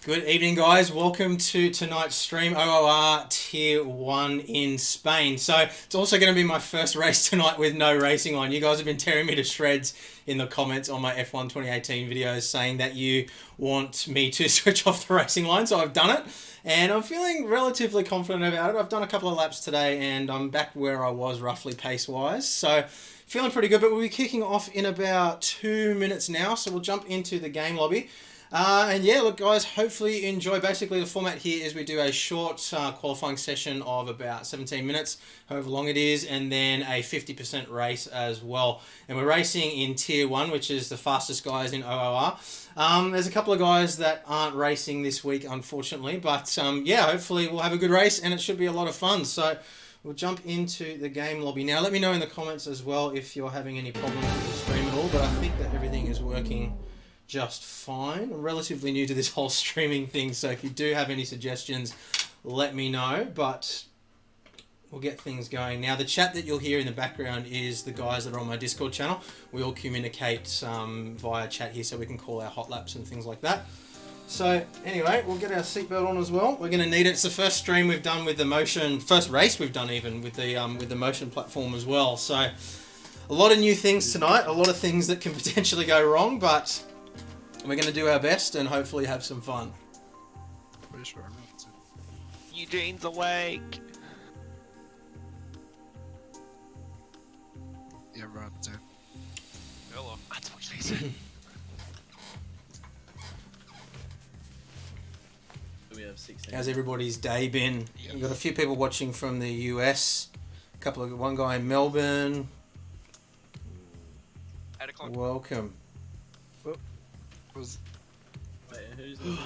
Good evening, guys. Welcome to tonight's stream, OOR Tier 1 in Spain. So it's also going to be my first race tonight with no racing line. You guys have been tearing me to shreds in the comments on my F1 2018 videos saying that you want me to switch off the racing line, so I've done it. And I'm feeling relatively confident about it. I've done a couple of laps today and I'm back where I was roughly pace-wise. So feeling pretty good, but we'll be kicking off in about 2 minutes now. So we'll jump into the game lobby. And yeah, look guys, hopefully you enjoy. Basically the format here is we do a short qualifying session of about 17 minutes, however long it is, and then a 50% race as well. And we're racing in Tier 1, which is the fastest guys in OOR. There's a couple of guys that aren't racing this week, unfortunately, but yeah, hopefully we'll have a good race and it should be a lot of fun. So we'll jump into the game lobby now. Let me know in the comments as well if you're having any problems with the stream at all, but I think that everything is working just fine. I'm relatively new to this whole streaming thing, so if you do have any suggestions, let me know, but we'll get things going. Now, the chat that you'll hear in the background is the guys that are on my Discord channel. We all communicate via chat here, so we can call our hot laps and things like that. So anyway, we'll get our seatbelt on as well. We're going to need it. It's the first stream we've done with the motion, first race we've done even with the motion platform as well. So a lot of new things tonight, a lot of things that can potentially go wrong, but we're going to do our best and hopefully have some fun. Pretty sure. Eugene's awake. Yeah, right too. Hello. That's what she said. We have 16. How's everybody's day been? Yeah. We've got a few people watching from the US. One guy in Melbourne. 8 o'clock. Welcome. Was Wait, who's the...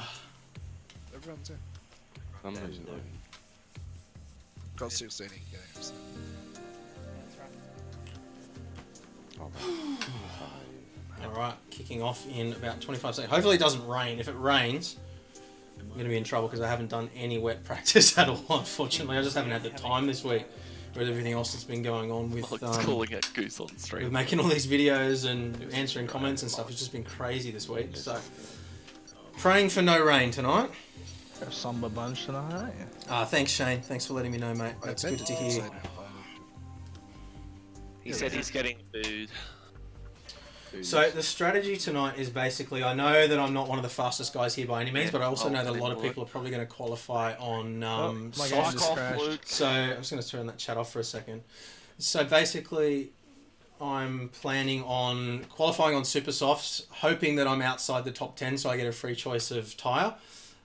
everyone too? I'm losing them. Got 16 games. Alright, kicking off in about 25 seconds. Hopefully it doesn't rain. If it rains, I'm going to be in trouble because I haven't done any wet practice at all, unfortunately. I just haven't had the time this week with everything else that's been going on with calling it goose on stream. with making all these videos and answering comments and stuff. It's just been crazy this week. So, praying for no rain tonight. Got a Samba bunch tonight, aren't you? Thanks Shane. Thanks for letting me know, mate. That's good to hear. He said he's getting booed. So the strategy tonight is basically, I know that I'm not one of the fastest guys here by any means, but I also know that a lot of people are probably going to qualify on my soft. game just crashed. So I'm just going to turn that chat off for a second. So basically, I'm planning on qualifying on super softs, hoping that I'm outside the top 10 so I get a free choice of tyre.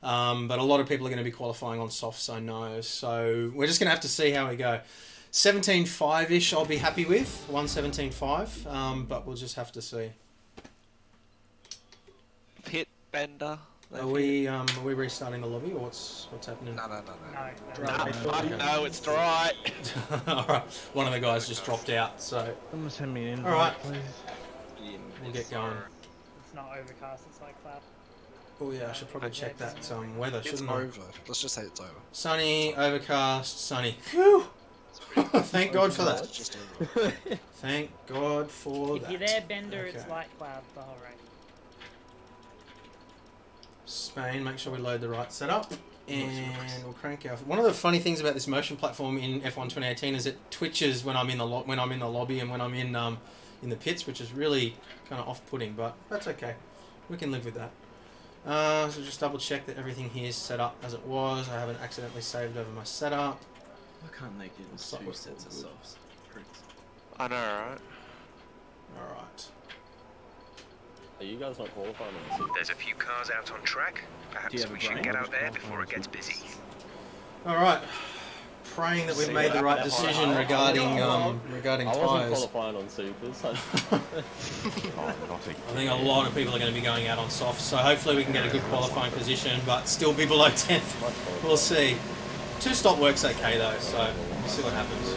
But a lot of people are going to be qualifying on softs, I know. So we're just going to have to see how we go. 17.5-ish I'll be happy with, 1:17.5, but we'll just have to see. Pit bender. Are we restarting the lobby or what's happening? No. No, it's right. Alright, one of the guys just dropped out, so Someone send me an invite, Alright. please. we'll get going. It's not overcast, it's like cloud. Oh yeah, I should probably check that weather, It's shouldn't I? over. Let's just say it's over. Sunny, overcast, sunny. Phew! Thank God for that. It's just over. Thank God for If that. you're there, Bender, it's Okay. like cloud the whole race. Spain, make sure we load the right setup. And we'll crank out. One of the funny things about this motion platform in F1 2018 is it twitches when I'm in the lobby and when I'm in the pits, which is really kind of off-putting, but that's okay. We can live with that. So just double check that everything here is set up as it was. I haven't accidentally saved over my setup. Why can't they give us Stop 2 with sets of all softs? Pricks. I know, right? Alright. Are you guys not qualifying on the super? There's a few cars out on track. Do you Perhaps have a we should brain? get out there before it gets busy. Alright. Praying that we've made the right decision regarding I wasn't tyres. qualifying on supers. So I think a lot of people are going to be going out on softs, so hopefully we can get a good qualifying position, but still be below 10th. We'll see. 2-stop works okay though, so we'll see what happens.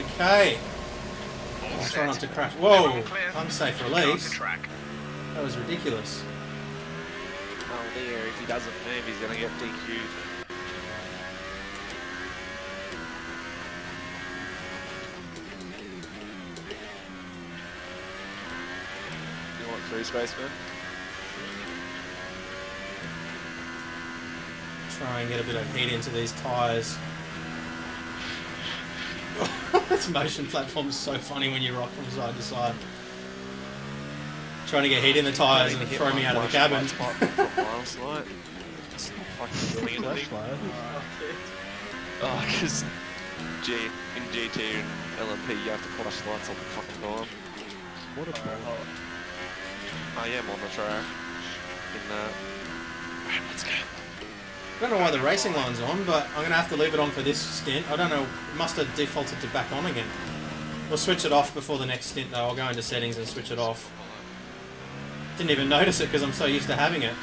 Okay. I'll try not to crash. Whoa! Unsafe release. That was ridiculous. Oh dear, if he doesn't move, he's gonna get DQ'd. You want 3 spacemen? Try and get a bit of heat into these tyres. This motion platform is so funny when you rock from side to side. Trying to get heat in the tyres and throw me out of the cabin. Last night. It's fucking doing anything. Flashlight. Oh, because in GT and LMP you have to flash lights all the fucking time. What a ball. I am on the track. In that. Alright, let's go. I don't know why the racing line's on, but I'm going to have to leave it on for this stint. I don't know, it must have defaulted to back on again. We'll switch it off before the next stint though. I'll go into settings and switch it off. Didn't even notice it because I'm so used to having it.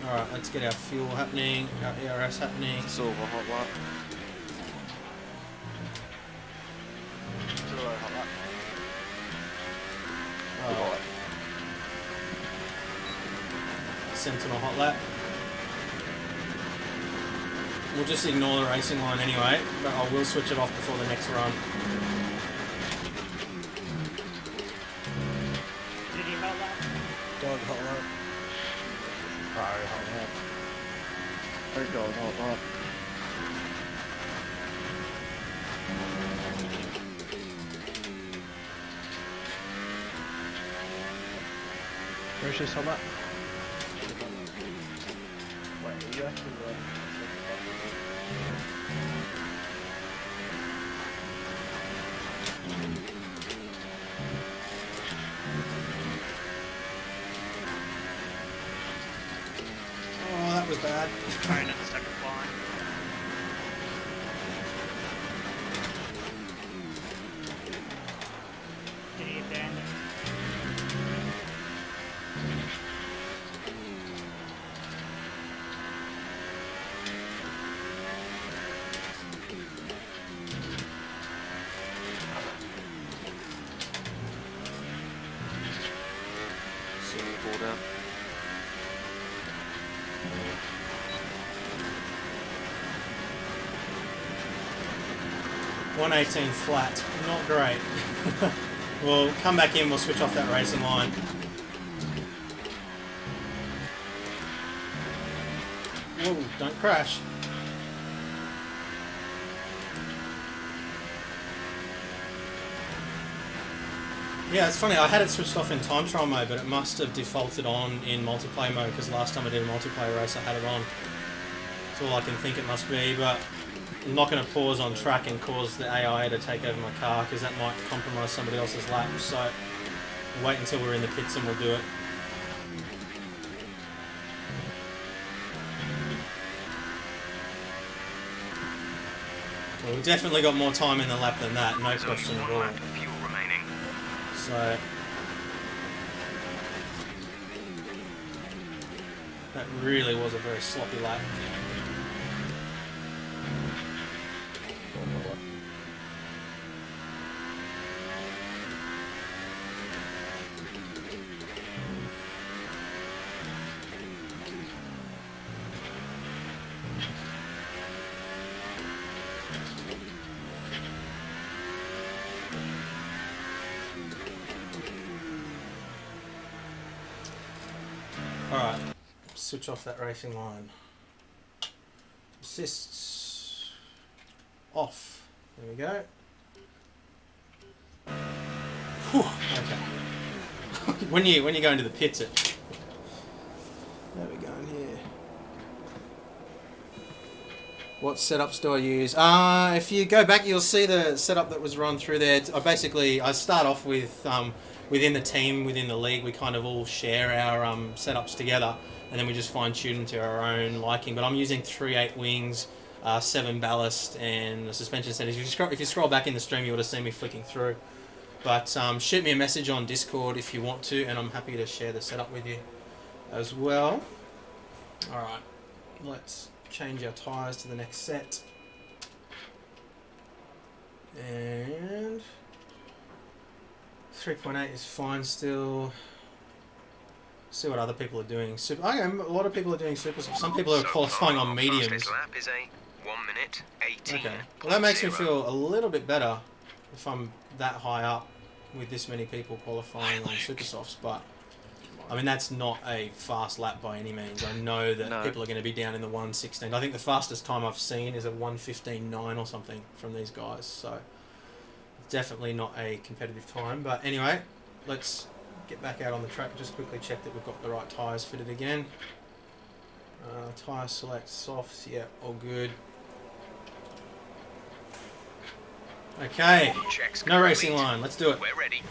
Alright, let's get our fuel happening, our ERS happening. Silver hot lap. Silver hot lap. Alright. Sentinel hot lap. We'll just ignore the racing line anyway, but I will switch it off before the next run. Did he hold that? Dog hot lap. Alright, hold up. Hey, dog, hot lap. Where's this hold up? Wait, you actually Oh, that was bad. Trying at the second line. Did he abandon? Silver ball down. $118 flat, not great. We'll come back in, we'll switch off that racing line. Whoa, don't crash. Yeah, it's funny, I had it switched off in time trial mode, but it must have defaulted on in multiplayer mode, because last time I did a multiplayer race I had it on. That's all I can think it must be, but I'm not going to pause on track and cause the AI to take over my car, because that might compromise somebody else's lap, so we'll wait until we're in the pits and we'll do it. Well, we've definitely got more time in the lap than that, no There's only question at one all. lap of fuel remaining. So that really was a very sloppy lap. Alright, switch off that racing line. Assists off. There we go. Whew, okay. when you go into the pits, it. There we go in here. What setups do I use? If you go back, you'll see the setup that was run through there. I start off with within the team, within the league, we kind of all share our setups together, and then we just fine tune them to our own liking. But I'm using 3/8 wings, 7 ballast, and the suspension settings. If you scroll back in the stream, you would have seen me flicking through. But shoot me a message on Discord if you want to, and I'm happy to share the setup with you as well. Alright, let's change our tyres to the next set. And 3.8 is fine still. See what other people are doing. A lot of people are doing super. Some people are qualifying on mediums. Fastest lap is a 1 minute 18. Okay. Well, that makes me feel a little bit better if I'm that high up. with this many people qualifying on super softs, but I mean that's not a fast lap by any means. I know that No. people are going to be down in the 1:16. I think the fastest time I've seen is a 1:15.9 or something from these guys. So definitely not a competitive time. But anyway, let's get back out on the track. Just quickly check that we've got the right tyres fitted again. Tyre select softs. Yeah, all good. Okay, Checks no racing complete. line. Let's do it. We're ready.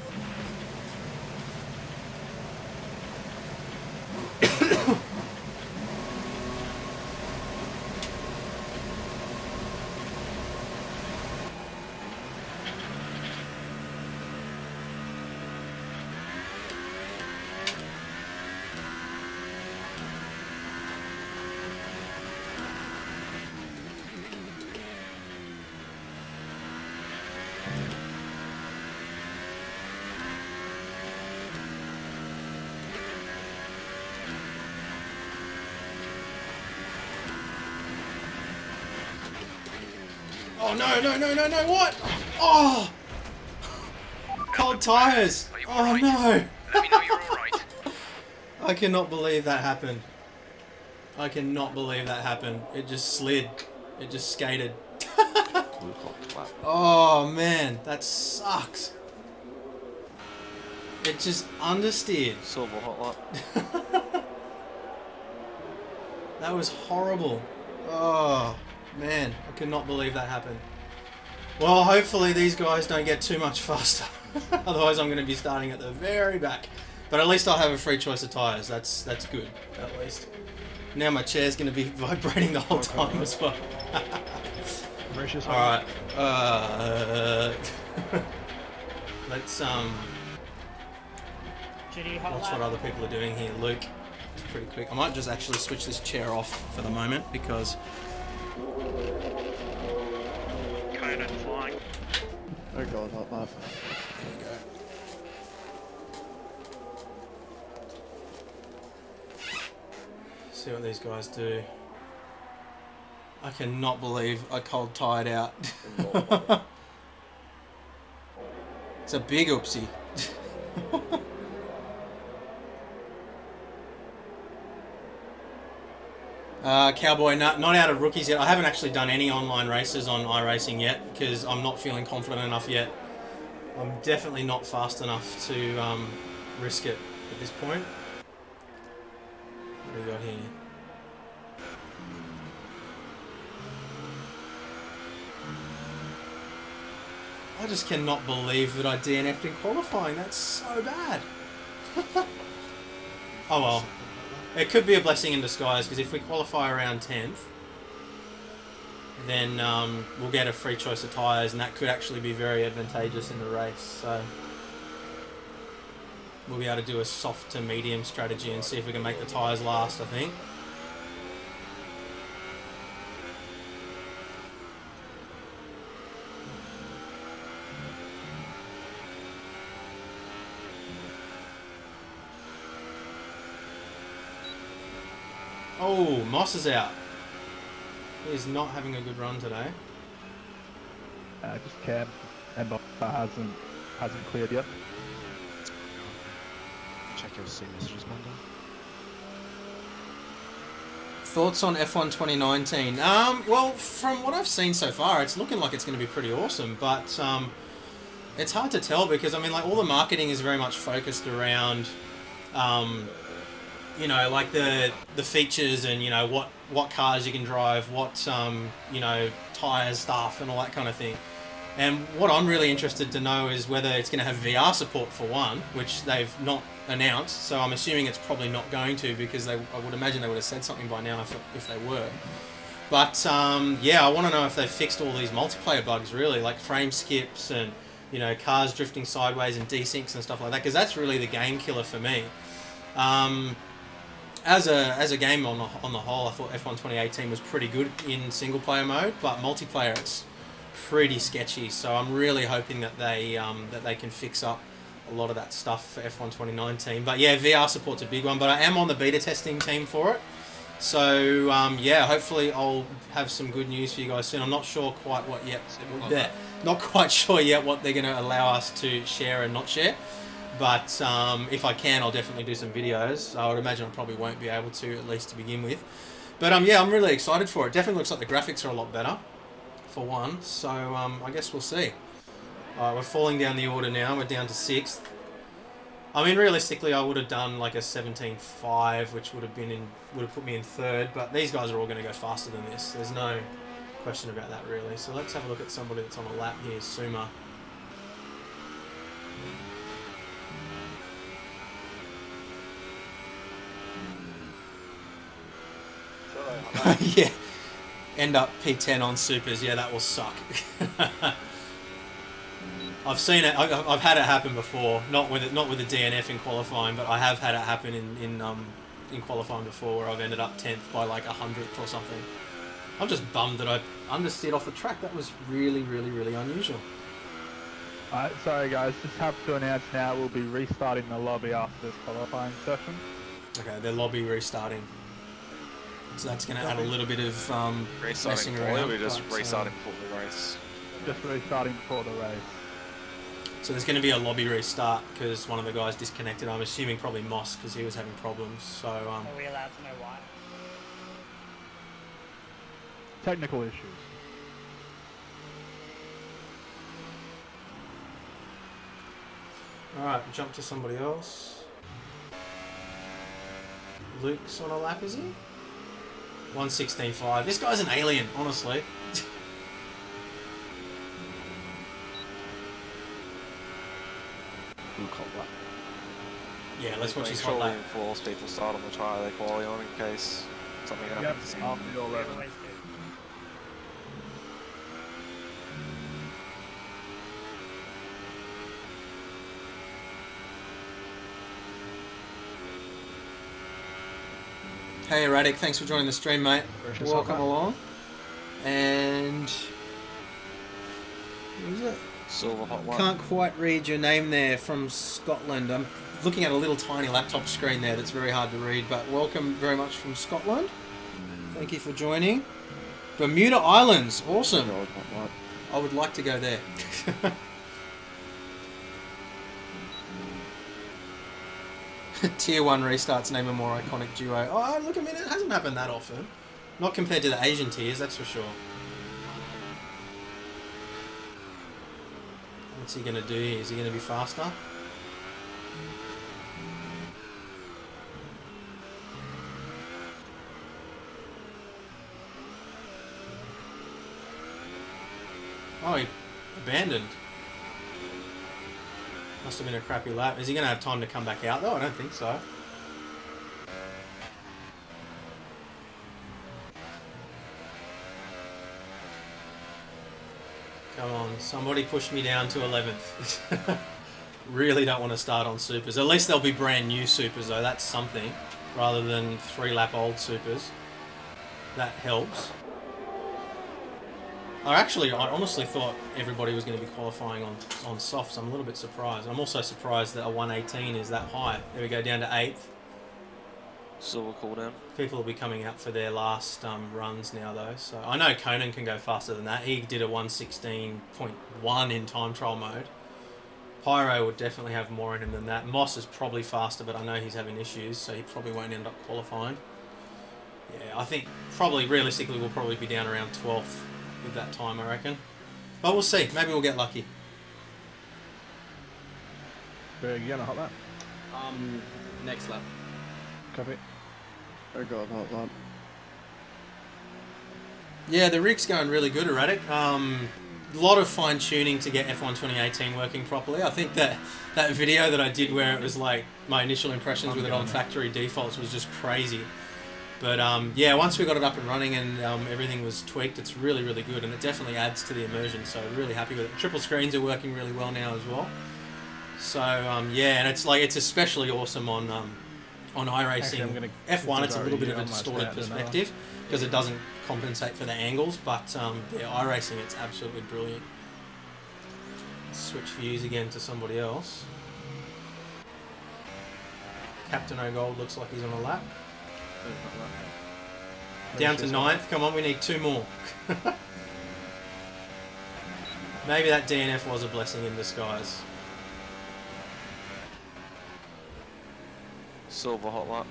Oh no, no, no, no, no, what? Oh! Cold tyres! Are you Oh alright? no! Let me know you're alright. I cannot believe that happened. I cannot believe that happened. It just slid. It just skated. Blue clock lap. Oh man, that sucks. It just understeered. Silver hot lap. That was horrible. Oh man, I cannot believe that happened. Well, hopefully these guys don't get too much faster. Otherwise I'm going to be starting at the very back. But at least I'll have a free choice of tyres. That's good, at least. Now my chair's going to be vibrating the whole time as well. Mauritius. Alright. Let's GD hot watch lap. what other people are doing here. Luke is pretty quick. I might just actually switch this chair off for the moment because Conan flying. Oh god, hot lap. there we go. See what these guys do. I cannot believe I cold tired out. It's a big oopsie. Cowboy, not out of rookies yet. I haven't actually done any online races on iRacing yet because I'm not feeling confident enough yet. I'm definitely not fast enough to risk it at this point. What do we got here? I just cannot believe that I DNF'd in qualifying. That's so bad. Oh well. It could be a blessing in disguise because if we qualify around 10th, then we'll get a free choice of tyres and that could actually be very advantageous in the race. So we'll be able to do a soft to medium strategy and see if we can make the tyres last, I think. Oh, Moss is out. He's not having a good run today. Just Cam and Bob hasn't cleared yet. Check your C messages, Monday. Thoughts on F1 2019? Well, from what I've seen so far, it's looking like it's going to be pretty awesome, but it's hard to tell because, I mean, like, all the marketing is very much focused around, you know, like the features and, you know, what cars you can drive, what, you know, tyres, stuff and all that kind of thing. And what I'm really interested to know is whether it's going to have VR support for one, which they've not announced. So I'm assuming it's probably not going to because I would imagine they would have said something by now if they were. But yeah, I want to know if they've fixed all these multiplayer bugs really, like frame skips and, you know, cars drifting sideways and desyncs and stuff like that, because that's really the game killer for me. As a game on the whole, I thought F1 2018 was pretty good in single player mode, but multiplayer it's pretty sketchy. So I'm really hoping that they can fix up a lot of that stuff for F1 2019. But yeah, VR support's a big one. But I am on the beta testing team for it. So yeah, hopefully I'll have some good news for you guys soon. I'm not sure quite what yet. Not quite sure yet what they're going to allow us to share and not share. But if I can, I'll definitely do some videos. I would imagine I probably won't be able to, at least to begin with. But yeah, I'm really excited for it. Definitely looks like the graphics are a lot better, for one. So I guess we'll see. Alright, we're falling down the order now. We're down to 6th. I mean, realistically, I would have done like a 17.5, which would have put me in 3rd. But these guys are all going to go faster than this. There's no question about that, really. So let's have a look at somebody that's on a lap here, Suma. Yeah, end up P10 on supers. Yeah, that will suck. I've seen it. I've had it happen before. Not with the DNF in qualifying, but I have had it happen in qualifying before, where I've ended up 10th by like 100th or something. I'm just bummed that I understeered off the track. That was really, really, really unusual. Alright, sorry guys, just have to announce now we'll be restarting the lobby after this qualifying session. Okay, their lobby restarting. So that's going to add a little bit of Restarting messing before, around. we're just but, restarting before the race. Just restarting before the race. So there's going to be a lobby restart because one of the guys disconnected. I'm assuming probably Moss because he was having problems. So Are we allowed to know why? Technical issues. Alright, jump to somebody else. Luke's on a lap, is he? 1:16.5. This guy's an alien, honestly. Yeah, let's watch his hot lap. Force people start on the try they qualify on in case something happens. Yep, after your We 11. always do. Hey Erratic, thanks for joining the stream, mate. Welcome along. And who's it? Silver hot one. Can't quite read your name there from Scotland. I'm looking at a little tiny laptop screen there that's very hard to read, but welcome very much from Scotland. Thank you for joining. Bermuda Islands, awesome. I would like to go there. Tier 1 restarts name a more iconic duo. Oh, look, I mean, it hasn't happened that often. Not compared to the Asian tiers, that's for sure. What's he going to do here? Is he going to be faster? Oh, he abandoned. Must have been a crappy lap. Is he going to have time to come back out though? I don't think so. Come on, somebody push me down to 11th. Really don't want to start on supers. At least they'll be brand new supers though, that's something. Rather than 3-lap old supers. That helps. I honestly thought everybody was going to be qualifying on softs. I'm a little bit surprised. I'm also surprised that a 118 is that high. There we go, down to 8th. Silver cooldown. People will be coming out for their last runs now, though. So I know Conan can go faster than that. He did a 1:16.1 in time trial mode. Pyro would definitely have more in him than that. Moss is probably faster, but I know he's having issues, so he probably won't end up qualifying. Yeah, I think probably realistically we'll probably be down around 12th with that time, I reckon. But we'll see. Maybe we'll get lucky. Where are you going, hot lap? Next lap. Copy. Oh god, hot lap. Yeah, the rig's going really good, Erratic. A lot of fine tuning to get F1 2018 working properly. I think that video that I did where it was like my initial impressions with it on factory defaults was just crazy. But yeah, once we got it up and running and everything was tweaked, it's really, really good, and it definitely adds to the immersion. So really happy with it. Triple screens are working really well now as well. So yeah, and it's especially awesome on iRacing. F1, it's a little bit of a distorted perspective because it doesn't compensate for the angles, but yeah, iRacing, it's absolutely brilliant. Switch views again to somebody else. Captain O'Gold looks like he's on a lap. Down to 9th. Come on, we need 2 more. Maybe that DNF was a blessing in disguise. Silver hot lap.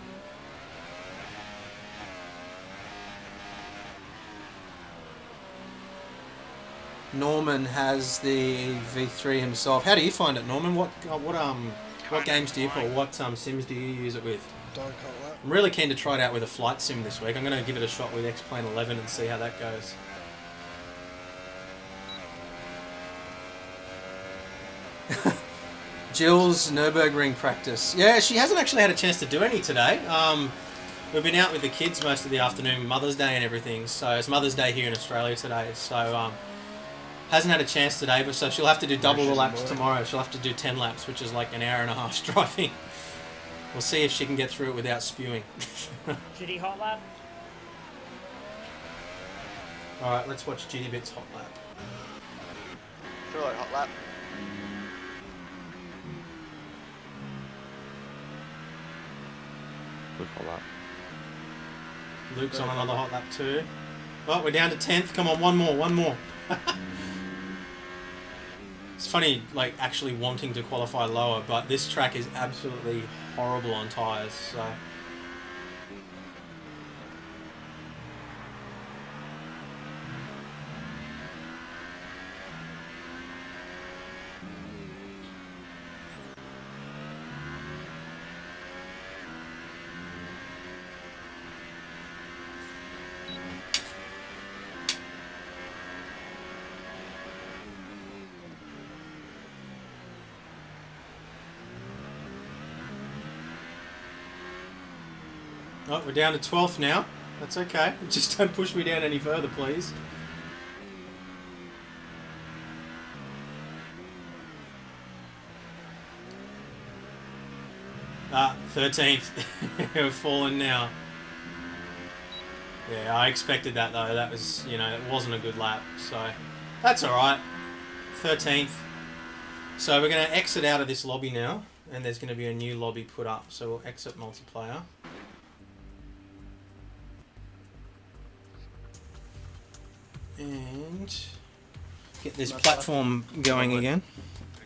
Norman has the V3 himself. How do you find it, Norman? What games do you play? What sims do you use it with? Don't cut that. I'm really keen to try it out with a flight sim this week. I'm going to give it a shot with X-Plane 11 and see how that goes. Jill's Nürburgring practice. Yeah, she hasn't actually had a chance to do any today. We've been out with the kids most of the afternoon, Mother's Day and everything. So it's Mother's Day here in Australia today. So hasn't had a chance today, but so she'll have to do double the laps tomorrow. She'll have to do 10 laps, which is like an hour and a half driving. We'll see if she can get through it without spewing. GD hot lap. Alright, let's watch GDBit's hot lap. Feel like hot lap. Good hot lap. Luke's on another hot lap too. Oh, we're down to 10th. Come on, one more. It's funny, like, actually wanting to qualify lower, but this track is absolutely horrible on tyres, so... Oh, we're down to 12th now. That's okay. Just don't push me down any further, please. Ah, 13th. We've fallen now. Yeah, I expected that though. That was, you know, it wasn't a good lap. So, that's alright. 13th. So we're going to exit out of this lobby now. And there's going to be a new lobby put up. So we'll exit multiplayer. And get this platform going again.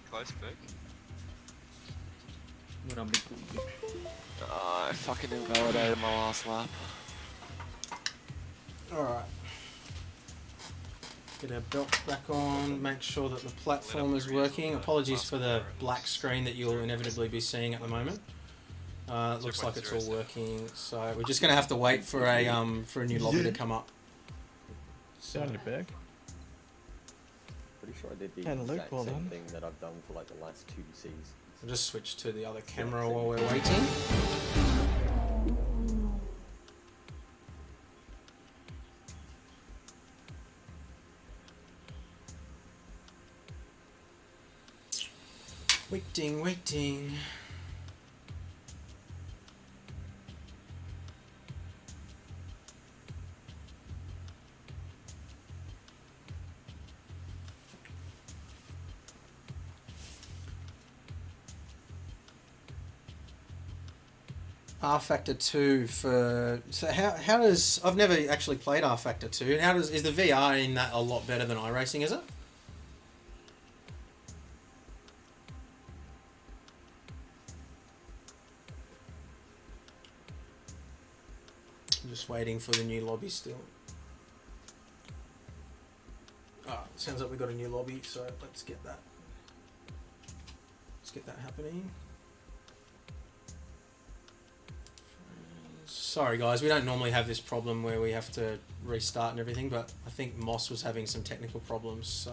Close pick. I fucking invalidated my last lap. Alright. Get our belt back on, make sure that the platform is working. Apologies for the black screen that you'll inevitably be seeing at the moment. It looks like it's all working, so we're just going to have to wait for a new lobby to come up. Down your back. Pretty sure I did the And Luke, exact well same done. thing that I've done for like the last 2 seasons. I'll just switch to the other camera while we're waiting. Waiting. R Factor 2 for... So how does... I've never actually played R Factor 2. How does... Is the VR in that a lot better than iRacing, is it? I'm just waiting for the new lobby still. Oh, sounds like we've got a new lobby, so let's get that. Let's get that happening. Sorry guys, we don't normally have this problem where we have to restart and everything, but I think Moss was having some technical problems, so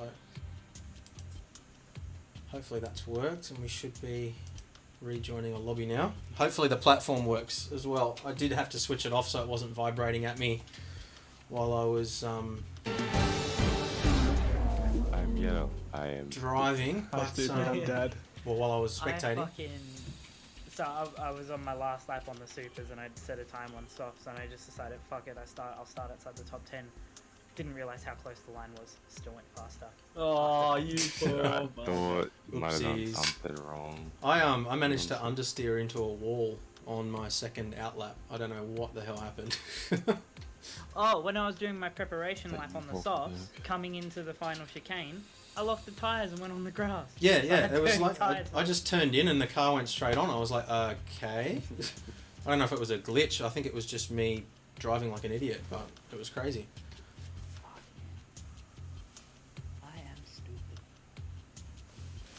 hopefully that's worked and we should be rejoining a lobby now. Hopefully the platform works as well. I did have to switch it off so it wasn't vibrating at me while I was I am driving, but Dad. well, while I was spectating. So I was on my last lap on the supers and I'd set a time on softs and I just decided, fuck it, I'll start outside the top 10. Didn't realise how close the line was. Still went faster. Oh, you I poor thought you might have done Oopsies. something wrong. I managed to understeer into a wall on my second outlap. I don't know what the hell happened. Oh, when I was doing my preparation lap on the softs, coming into the final chicane, I locked the tyres and went on the grass. Yeah, So yeah. I It was turned like tyres I just turned in and the car went straight on. I was like, okay. I don't know if it was a glitch. I think it was just me driving like an idiot, but it was crazy. I am stupid.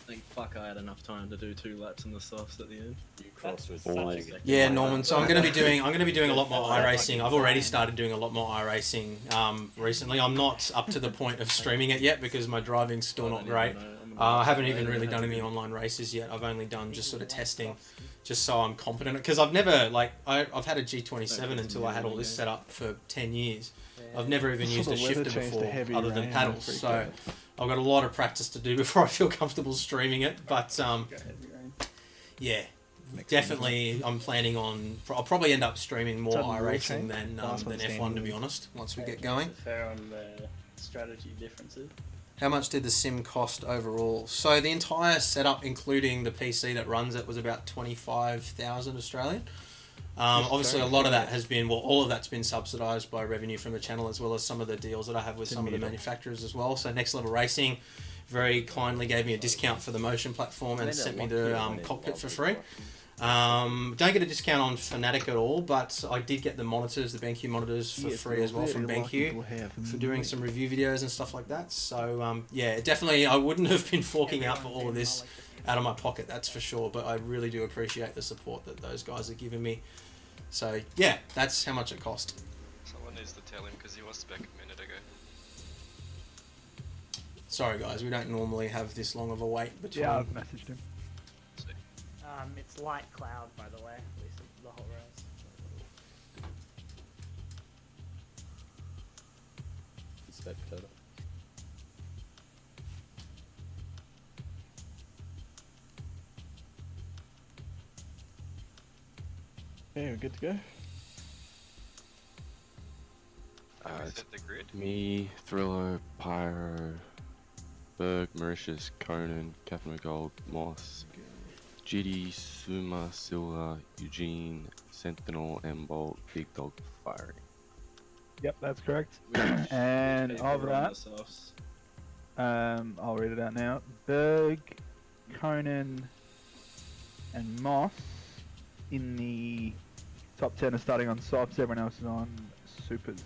Thank fuck I had enough time to do 2 laps in the softs at the end. You crossed with That's 5 such a- Yeah, Norman. So I'm going to be doing a lot more iRacing. I've already started doing a lot more iRacing recently. I'm not up to the point of streaming it yet because my driving's still not great. I haven't even really done any online races yet. I've only done just sort of testing, just so I'm competent. Because I've never I've had a G27 until I had all this set up for 10 years. I've never even used a shifter before other than paddles. So I've got a lot of practice to do before I feel comfortable streaming it. But yeah, definitely I'm planning on. I'll probably end up streaming more iRacing than F1 to be honest. Once we get going. Fair on the strategy differences. How much did the sim cost overall? So the entire setup, including the PC that runs it, was about 25,000 Australian. Obviously, a lot of that has been, all of that's been subsidised by revenue from the channel, as well as some of the deals that I have with some of the manufacturers as well. So Next Level Racing very kindly gave me a discount for the motion platform and sent me the cockpit for free. Don't get a discount on Fanatec at all, but I did get the monitors, the BenQ monitors for free as well from BenQ for doing some review videos and stuff like that. So yeah, definitely I wouldn't have been forking out for all of this out of my pocket, that's for sure, but I really do appreciate the support that those guys are giving me. So yeah, that's how much it cost. Someone needs to tell him because he was back a minute ago. Sorry guys, we don't normally have this long of a wait between. Yeah, I've messaged him. It's light cloud, by the way, at least the whole race. Spectator. Yeah, we're good to go. Is that the grid? Me, Thriller, Pyro, Berg, Mauritius, Conan, Captain McGold, Moss, GD, Suma, Silva, Eugene, Sentinel, and Bolt, Big Dog, Fiery. Yep, that's correct. And of that, I'll read it out now. Berg, Conan, and Moss in the top 10 are starting on softs. Everyone else is on supers.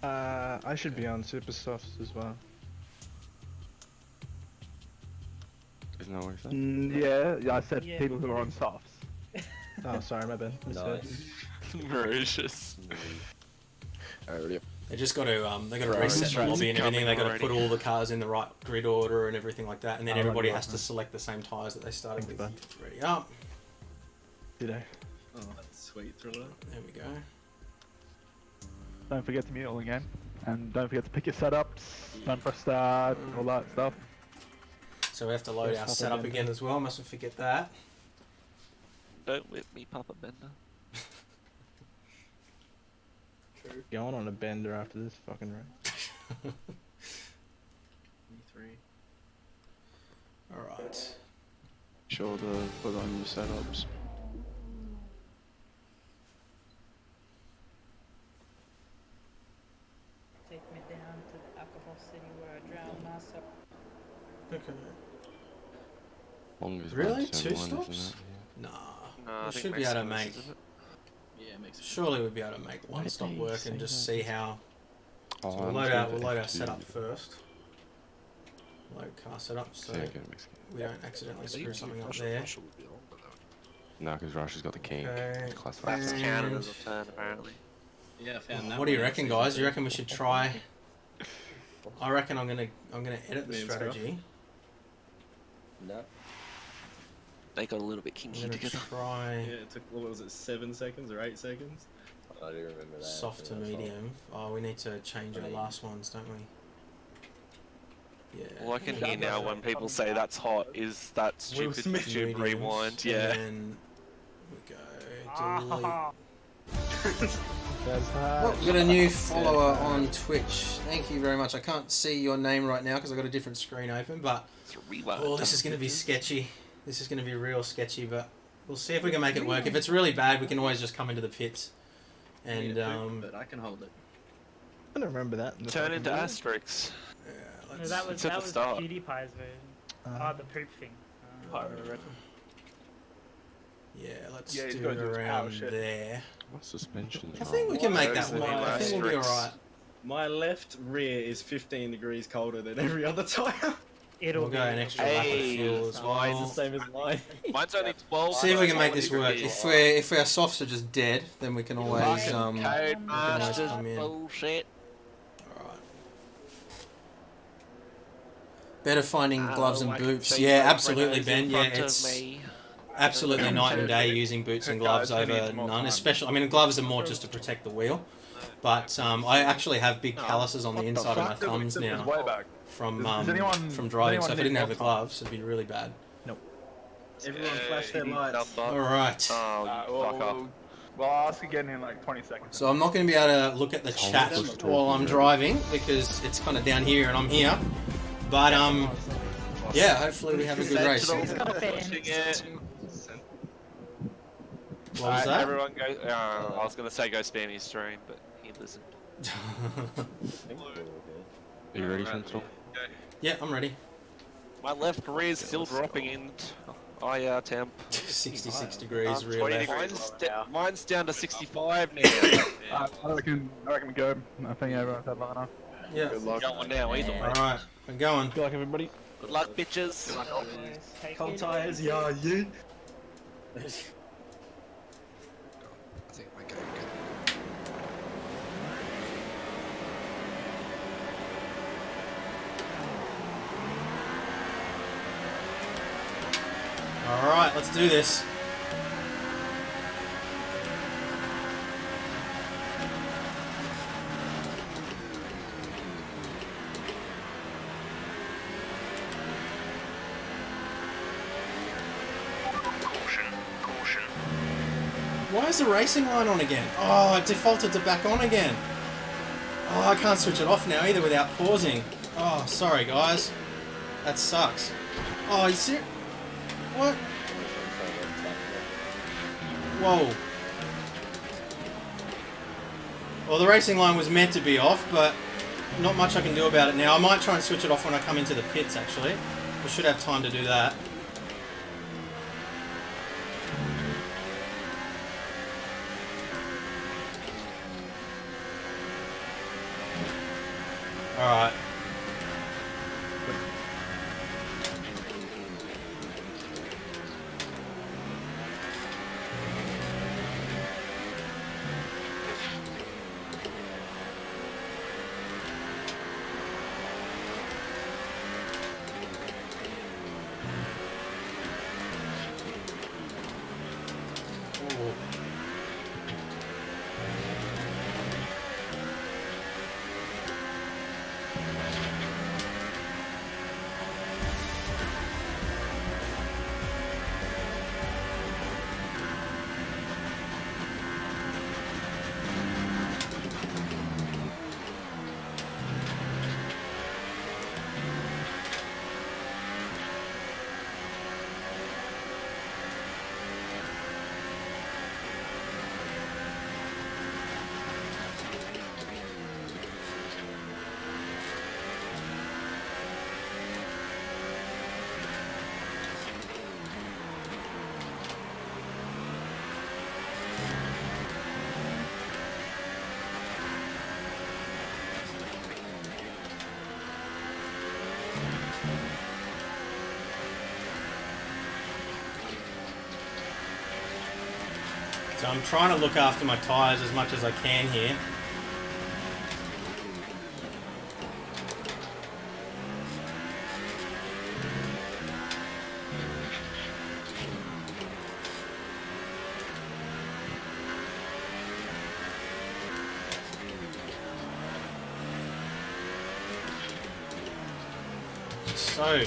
Gotcha. I should be on super softs as well. Isn't that what you said? Yeah, I said people who are on softs. Oh, sorry, my bad. Mauritius. Alright, They just got to they got to reset the lobby and everything. They got to put all the cars in the right grid order and everything like that, and then everybody has to select the same tyres that they started with. Ready up. Did I? Oh, that's sweet, Thriller. There we go. Don't forget to mute all again, and don't forget to pick your setups. Don't press start, all that stuff. So we have to load our setup again as well. Mustn't forget that. Don't whip me, Papa Bender. Going on a bender after this fucking race. Alright. Sure to put on your setups. Take me down to the alcohol city where I drown myself. Okay. Longest Really? lap, 2 1, stops? isn't it? Nah. No, I We think should be able to Mexico make. is, isn't it? Yeah, makes sense. Surely we'd be able to make one did stop they work say and just that? see how. Oh, So we'll I'm load sure our F2. setup first. Load car setup so Yeah, go Mexico. we don't accidentally I screw think something up Russia- there. Russia would be on, but No, because Russia's got the king. Okay. Classified. that's And- Canada's turn apparently. Yeah, I found that What do you one. reckon, guys? You reckon we should try? I reckon I'm gonna edit the Me and Scruff. strategy. No. They got a little bit I'm kinky gonna together. try Yeah, it took, what was it, 7 seconds or 8 seconds? I do remember that. soft to yeah, that's all. medium. Oh, we need to change our last ones, don't we? Yeah. All I can hear now when people say that's hot is that stupid Smith. YouTube Mediums, rewind. and Yeah. then we go delete. Ah, That's hard. Oh, we got a new follower on Twitch. Thank you very much. I can't see your name right now because I've got a different screen open, but It's a rewind. oh, this is going to be sketchy. This is going to be real sketchy, but We'll see if we can make it work. If it's really bad, we can always just come into the pits. And but I can hold it. I don't remember that. Turn into asterisks. No, that was at the start. PewDiePie's version. The poop thing. Yeah, let's Yeah, he's do got it to do his power around shit. there. What suspension? I think we can make that work. I last think we'll be race. alright. My left rear is 15 degrees colder than every other tyre. It'll We'll go an extra lap of fuel as Mine's the well. same as mine. Mine's only 12. See if we can make this work. If our softs are just dead, then we can always Codemasters come in. bullshit. Alright. Better finding gloves and I can boots. see Yeah, the absolutely, Renaults Ben. in Yeah, front of it's me. absolutely night and day using boots and gloves over none. Especially, I mean, gloves are more just to protect the wheel. But I actually have big calluses on the inside of my thumbs now from driving. So if I didn't have the gloves, it'd be really bad. Everyone flash their lights. All right. Oh, you fuck up. Well, I'll ask again in like 20 seconds. So I'm not going to be able to look at the chat while I'm driving because it's kind of down here and I'm here. But yeah, hopefully we have a good race. What was that? Everyone go. I was gonna say go spam his stream, but he listened. Are you ready, Central? Yeah, I'm ready. My left rear is still dropping in. Oh yeah, temp. 66 degrees rear 20 left. degrees. Mine's down to 65 now. I reckon we go. I think everyone's had long enough. Yeah. Good luck. Going now either way. Alright, we're going. Good luck, everybody. Good luck, bitches. Cold tires, yeah, you. I think we're going good. Alright, let's do this. Caution. Why is the racing line on again? Oh, it defaulted to back on again. Oh, I can't switch it off now either without pausing. Oh, sorry guys. That sucks. Oh, you see? What? Whoa. Well, the racing line was meant to be off, but not much I can do about it now. I might try and switch it off when I come into the pits, actually. We should have time to do that. Alright. So I'm trying to look after my tyres as much as I can here. So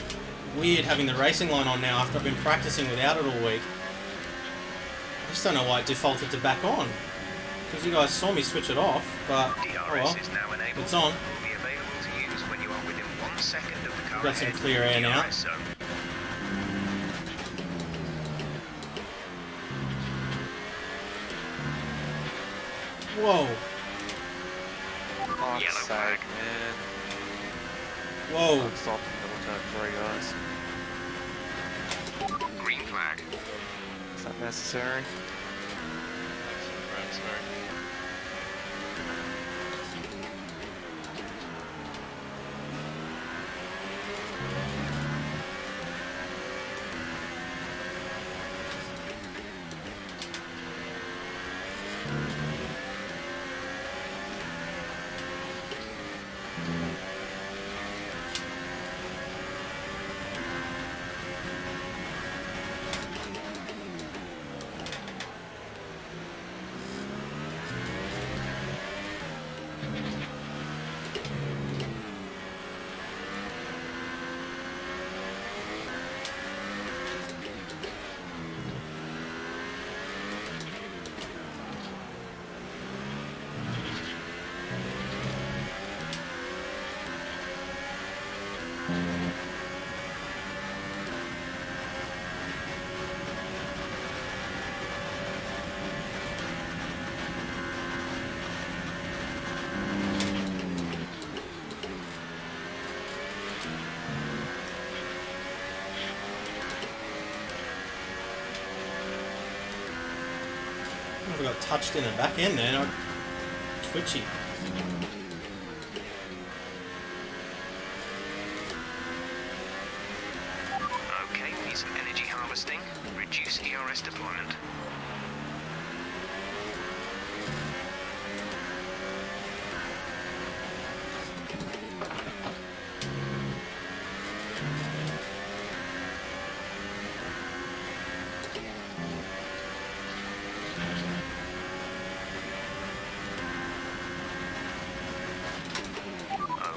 weird having the racing line on now after I've been practicing without it all week. I just don't know why it defaulted to back on. Because you guys saw me switch it off, but oh well, it's on. We've got some clear air now. Whoa. Fuck's Yellow flag. sake, man. Whoa. I'm stopping the turn 3, guys. Green flag. Is that necessary? I got touched in the back end there. Twitchy. Okay, need some energy harvesting. Reduce ERS deployment.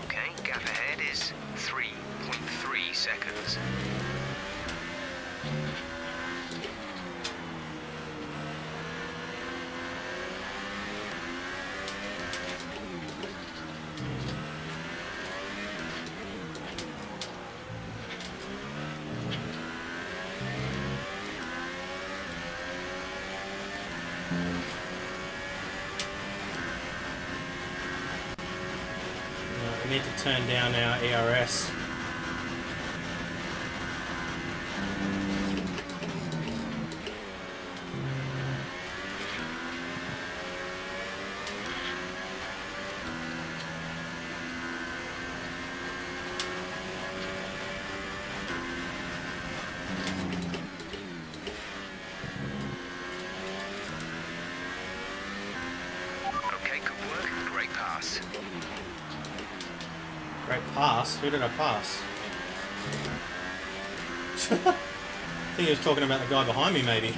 Okay, gap ahead is 3.3 seconds. We need to turn down our ERS. Okay, good work. Great pass. Great pass. Who did I pass? I think he was talking about the guy behind me, maybe.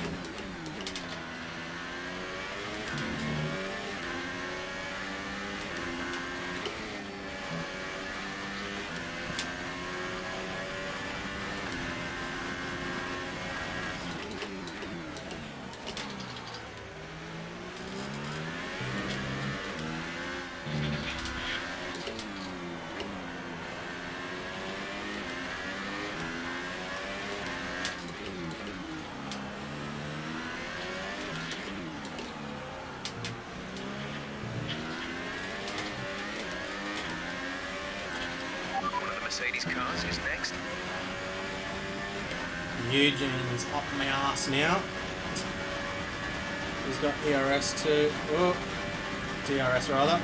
One of the Mercedes cars is next. Eugene's up my ass now. He's got ERS too. Oh, DRS rather.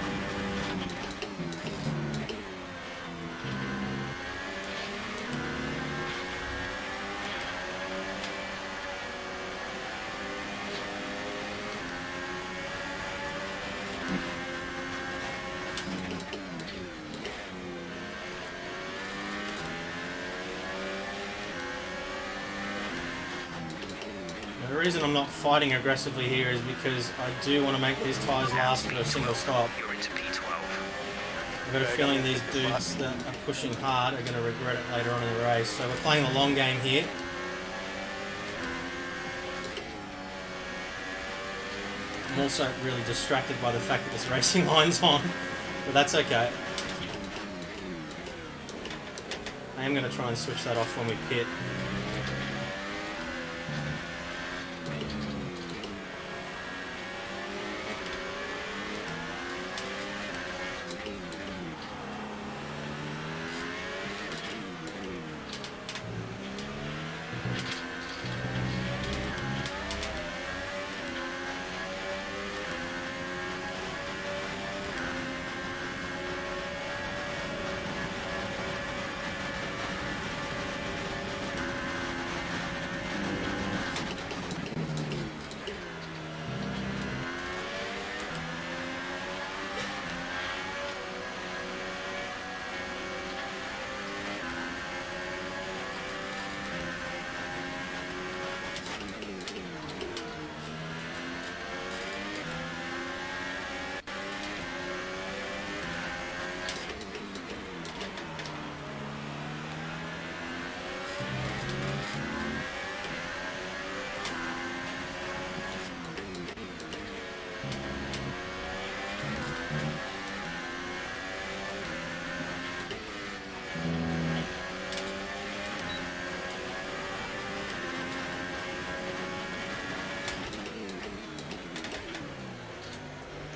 The reason I'm not fighting aggressively here is because I do want to make these tyres last for a single stop. You're into P12. I've got a feeling these dudes that are pushing hard are going to regret it later on in the race. So we're playing the long game here. I'm also really distracted by the fact that this racing line's on, but that's okay. I am going to try and switch that off when we pit.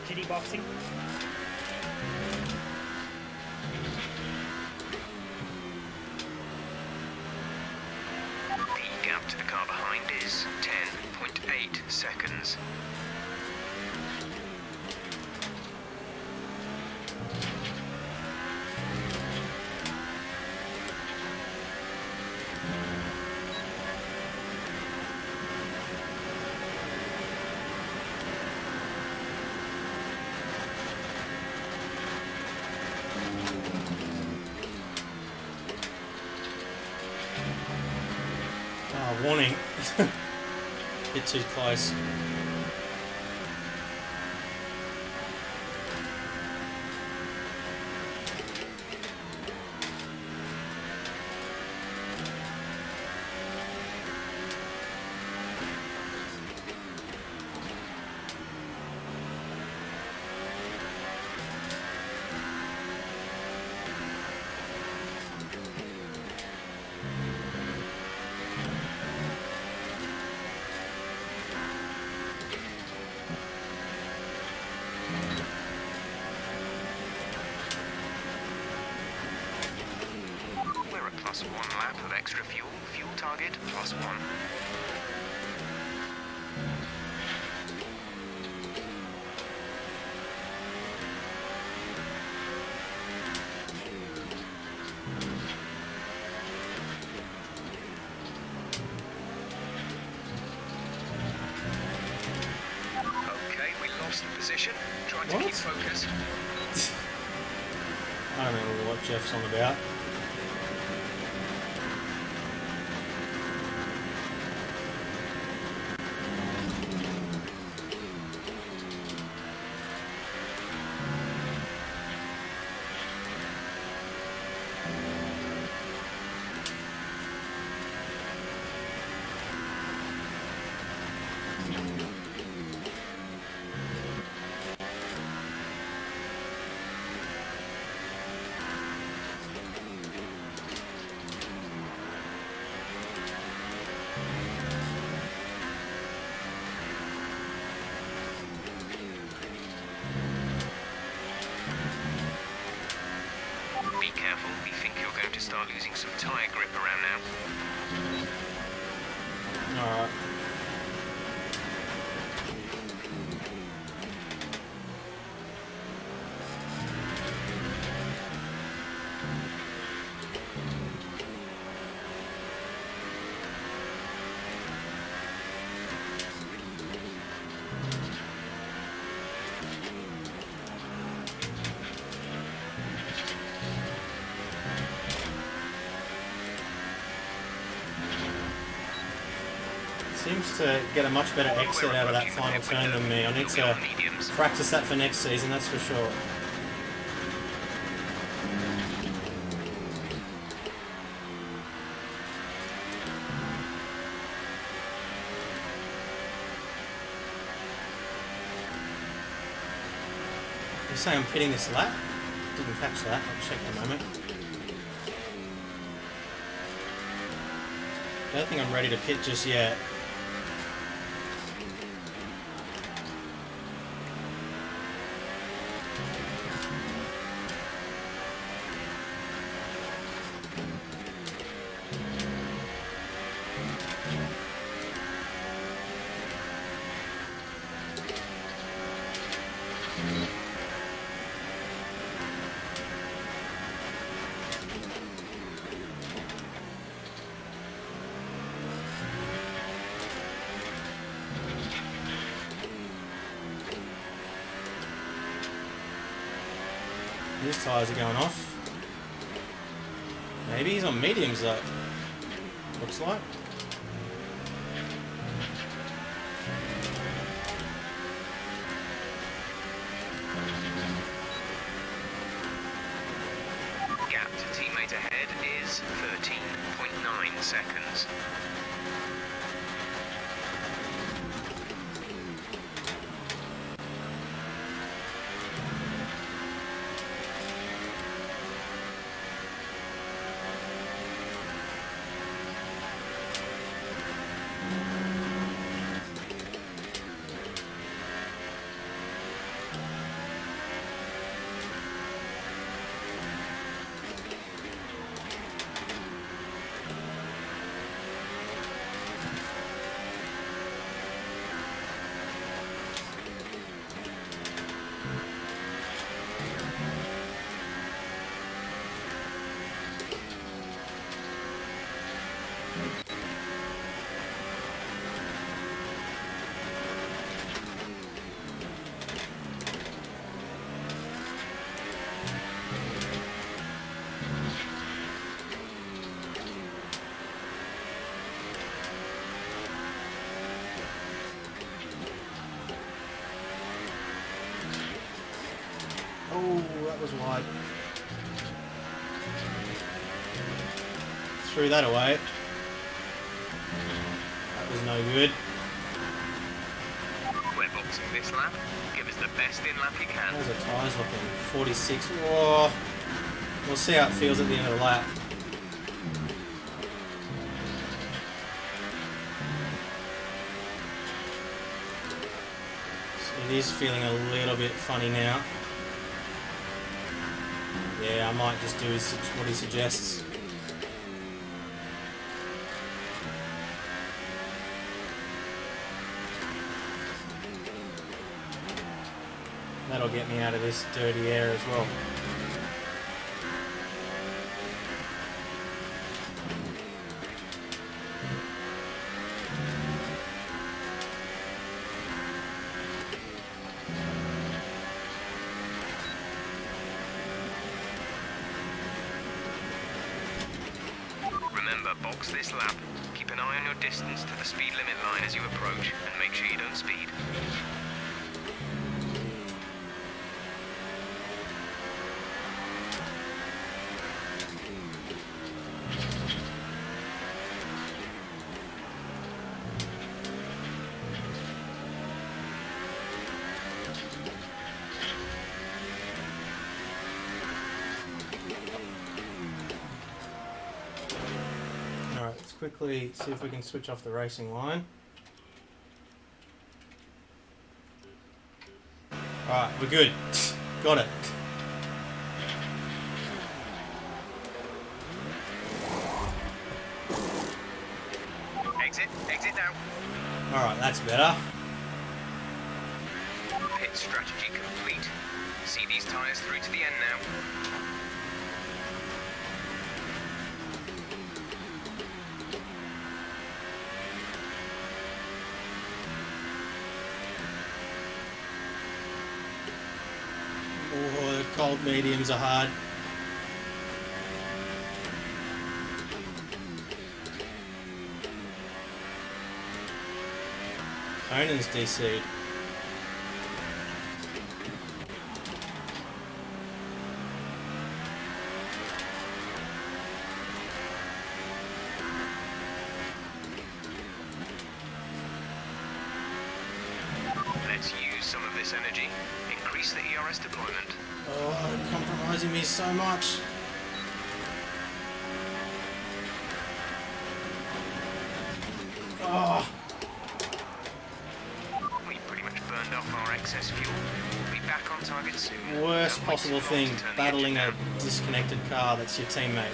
GD boxing. The gap to the car behind is 10.8 seconds. Warning. Bit too close. Plus 1 lap of extra fuel. Fuel target plus 1. Okay, we lost the position. Try to keep focus. I don't know what Jeff's on about. Be careful, we think you're going to start losing some tyre grip around now. Alright. Seems to get a much better exit out of that final turn than me. I need to practice that for next season, that's for sure. You say I'm pitting this lap? Didn't catch that. I'll check in a moment. I don't think I'm ready to pit just yet. His tyres are going off. Maybe he's on mediums though. Looks like. Gap to teammate ahead is 13.9 seconds. Oh, that was wide. Threw that away. That was no good. We're boxing this lap. Give us the best in lap you can. How's the tyres looking? 46. Whoa. We'll see how it feels at the end of the lap. So it is feeling a little bit funny now. Yeah, I might just do what he suggests. That'll get me out of this dirty air as well. Remember, box this lap. Keep an eye on your distance to the speed limit line as you approach, and make sure you don't speed. Alright, let's quickly see if we can switch off the racing line. Alright, we're good. Got it. Exit now. Alright, that's better. Pit strategy complete. See these tyres through to the end now. Oh, the cold mediums are hard. Conan's DC'd. Let's use some of this energy. Increase the ERS deployment. Oh, they're compromising me so much. Oh, We pretty much burned off our excess fuel. We'll be back on target soon. worst Don't wait possible too long thing, to turn the battling engine a down. disconnected car that's your teammate.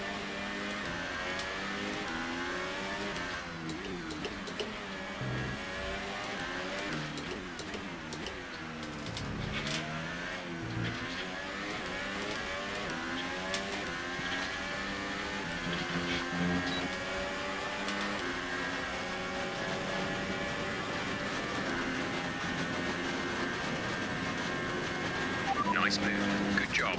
Nice move. Good job.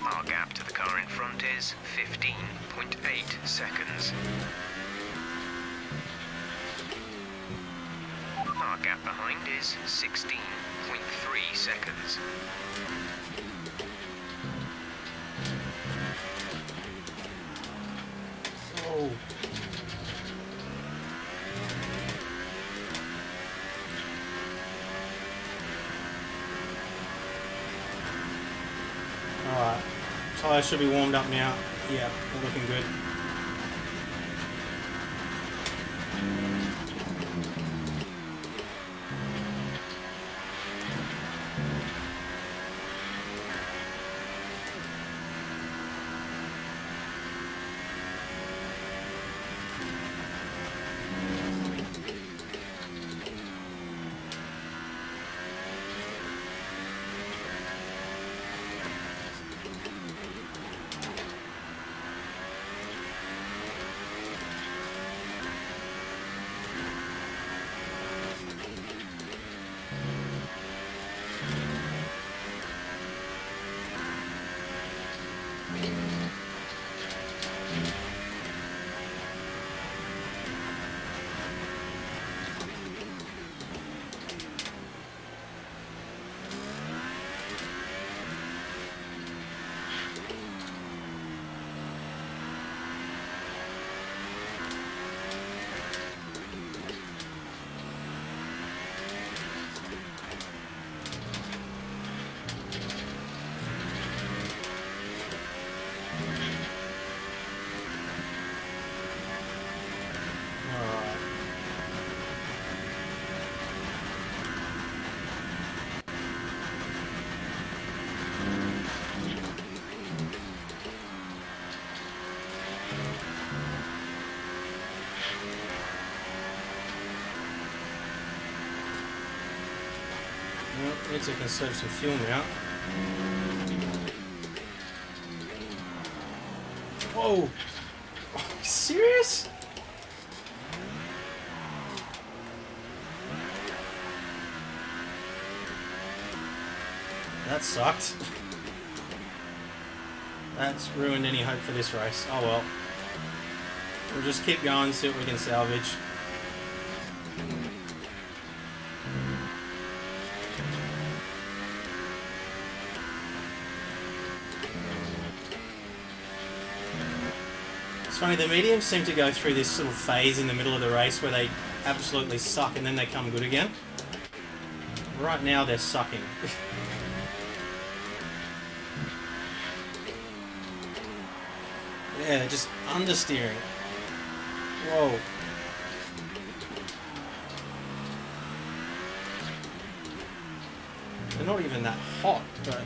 Our gap to the car in front is 15.8 seconds. Our gap behind is 16.3 seconds. Oh. Alright, tyres should be warmed up now. Yeah, they're looking good. Well, need to conserve some fuel now. Whoa! Oh, serious? That sucked. That's ruined any hope for this race. Oh well. We'll just keep going, see what we can salvage. It's funny, the mediums seem to go through this sort of phase in the middle of the race where they absolutely suck and then they come good again. Right now they're sucking. Yeah, they're just understeering. Whoa. They're not even that hot, but...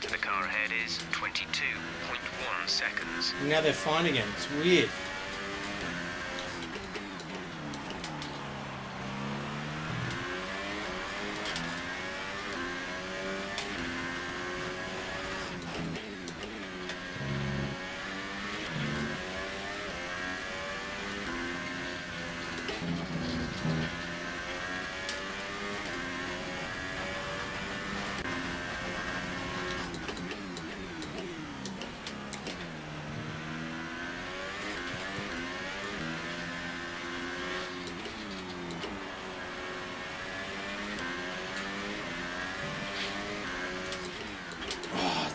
To the car ahead is 22.1 seconds. Now they're fine again. It's weird.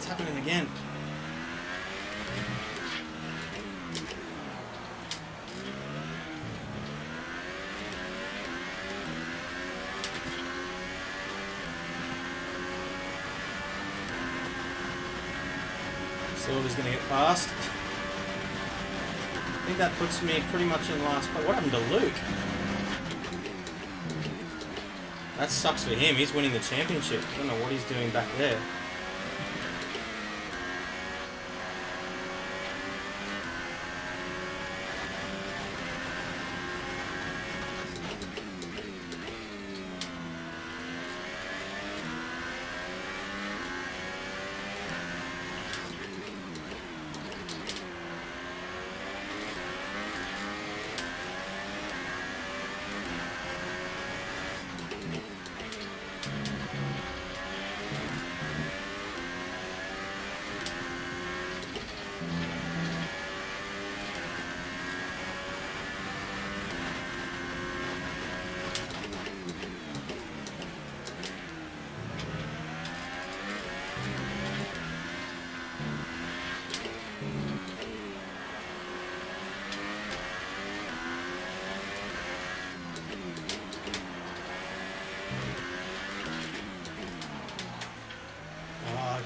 Happening again. Silver's gonna get past. I think that puts me pretty much in last place. What happened to Luke? That sucks for him. He's winning the championship. I don't know what he's doing back there.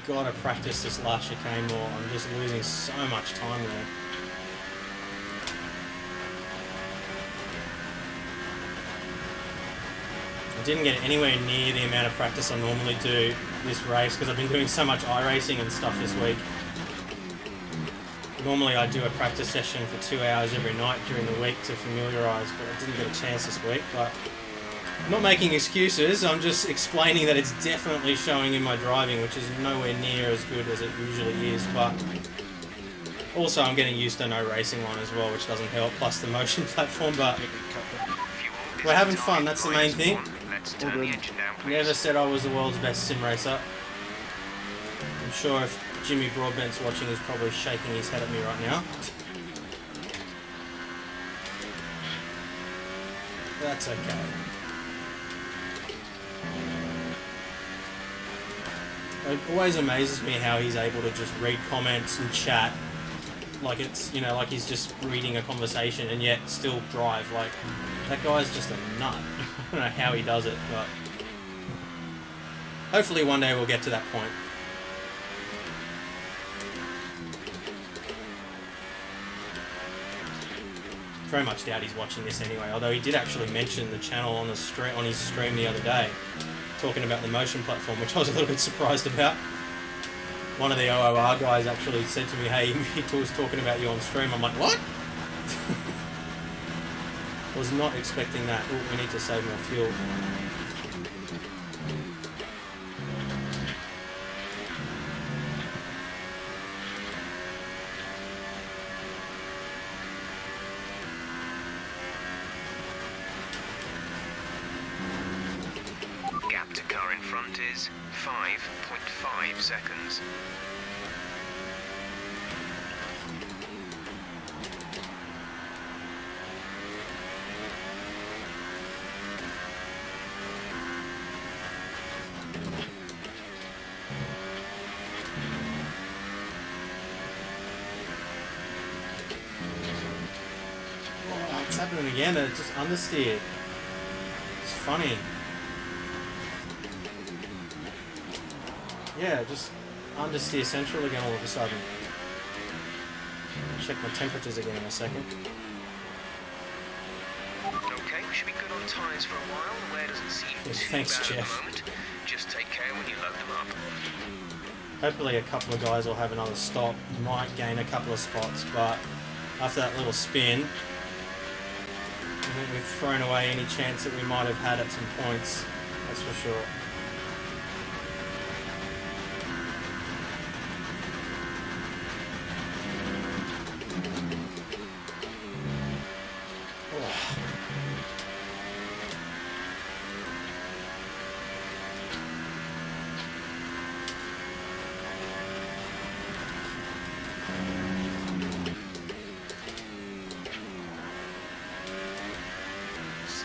Gotta practice this last chicane more. I'm just losing so much time there. I didn't get anywhere near the amount of practice I normally do this race because I've been doing so much iRacing and stuff this week. Normally I do a practice session for 2 hours every night during the week to familiarise, but I didn't get a chance this week. But I'm not making excuses, I'm just explaining that it's definitely showing in my driving, which is nowhere near as good as it usually is, but also I'm getting used to no racing line as well, which doesn't help, plus the motion platform, but we're having fun, that's the main thing. Never said I was the world's best sim racer. I'm sure if Jimmy Broadbent's watching, he's probably shaking his head at me right now. That's okay. It always amazes me how he's able to just read comments and chat like it's, you know, like he's just reading a conversation and yet still drive. Like, That guy's just a nut. I don't know how he does it, but hopefully one day we'll get to that point. Very much doubt he's watching this anyway, although he did actually mention the channel on his stream the other day, talking about the motion platform, which I was a little bit surprised about. One of the OOR guys actually said to me, hey, he was talking about you on stream. I'm like, what? Was not expecting that. Ooh, we need to save more fuel. Gap to car in front is 5.5 seconds. Oh, it's happening again. It just understeered. It's funny. Yeah, just understeer central again all of a sudden. Check my temperatures again in a second. Okay, we should be good on tyres for a while. The wear doesn't seem Yes, too thanks, bad Jeff. at the moment. Just take care when you load them up. Hopefully a couple of guys will have another stop. Might gain a couple of spots, but after that little spin, I think we've thrown away any chance that we might have had at some points. That's for sure.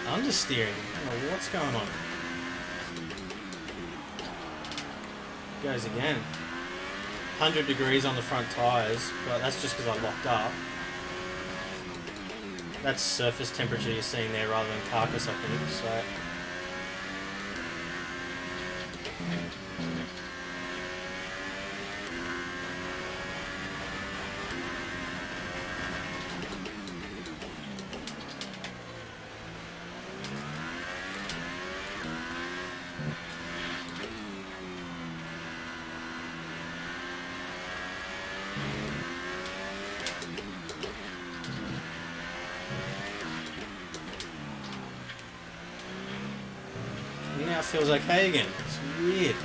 Understeering. I don't know what's going on. Goes again. 100 degrees on the front tyres, but that's just because I locked up. That's surface temperature you're seeing there rather than carcass, I think. So. Now it feels okay again. It's weird.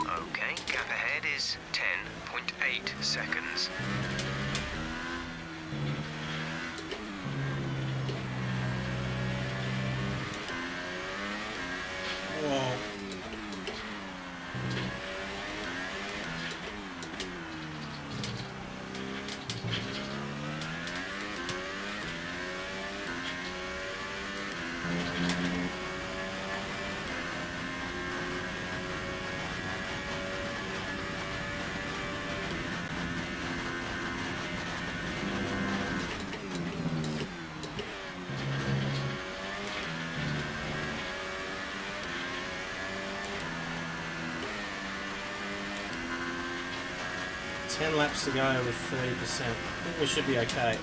Okay, gap ahead is 10.8 seconds. Whoa. Ten laps to go with 30%. I think we should be okay.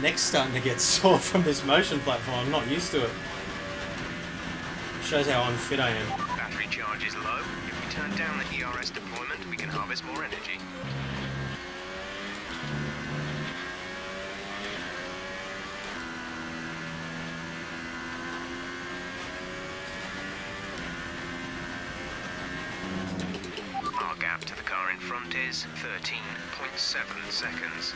neck's starting to get sore from this motion platform. I'm not used to it. Shows how unfit I am. Battery charge is low. If we turn down the ERS deployment, we can harvest more energy. Our gap to the car in front is 13.7 seconds.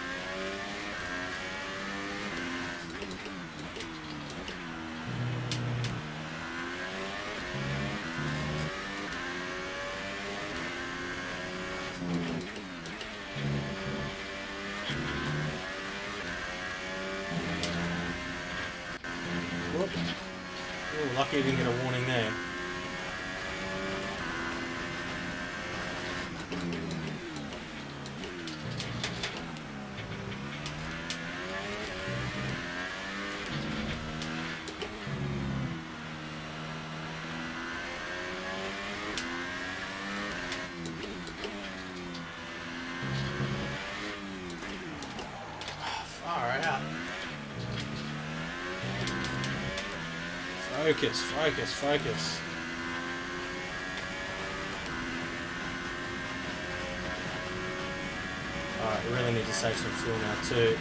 Whoop. Ooh, lucky I didn't get a warning there. Far out. Focus, focus, focus. Alright, we really need to save some fuel now too.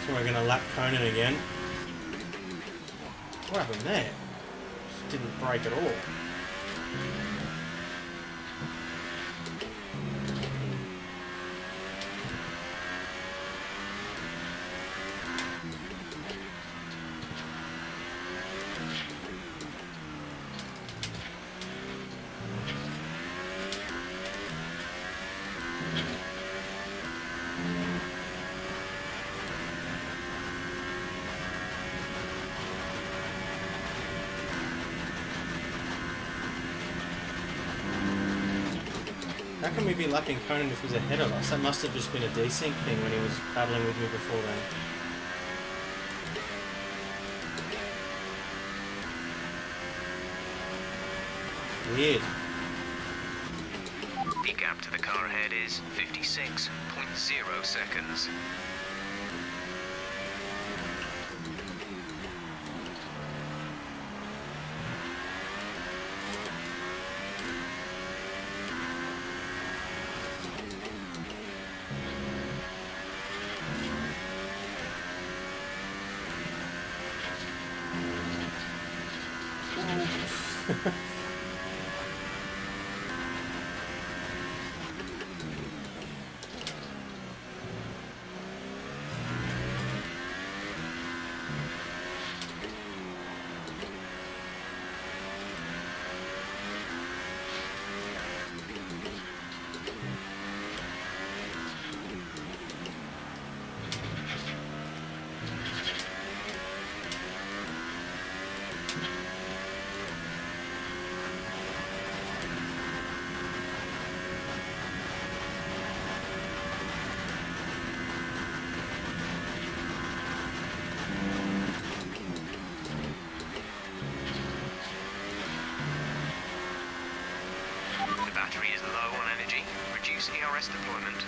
So we're going to lap Conan again. What happened there? Just didn't break at all. How can we be lapping Conan if he's ahead of us? That must have just been a desync thing when he was battling with me before then. Weird. The gap to the car ahead is 56.0 seconds. The battery is low on energy. Reduce ERS deployment.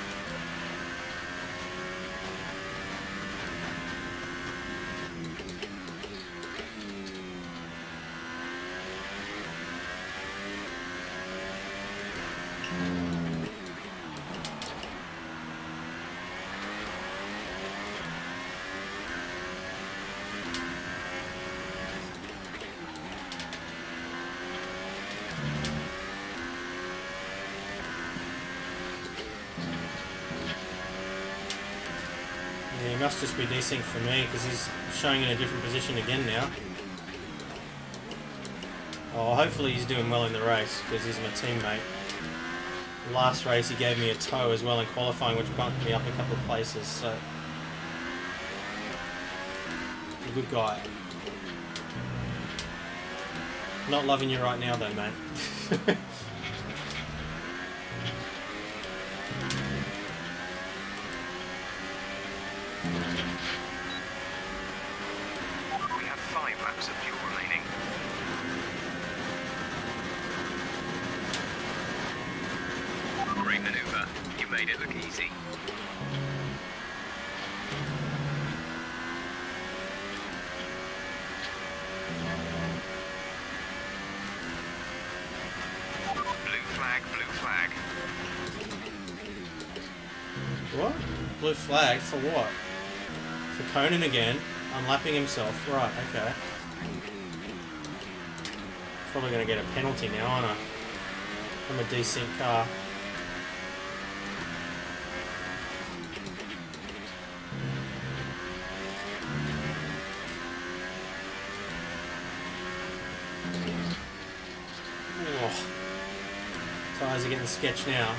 must just be desync for me because he's showing in a different position again now. Oh, hopefully he's doing well in the race because he's my teammate. Last race he gave me a tow as well in qualifying, which bumped me up a couple of places, so... a good guy. Not loving you right now though, mate. We have 5 laps of fuel remaining. Great maneuver. You made it look easy. Blue flag, blue flag. What? Blue flag for what? For Conan again, unlapping himself. Right, okay. Probably going to get a penalty now, aren't I? From a desync car. Oh. Tyres are getting sketched now.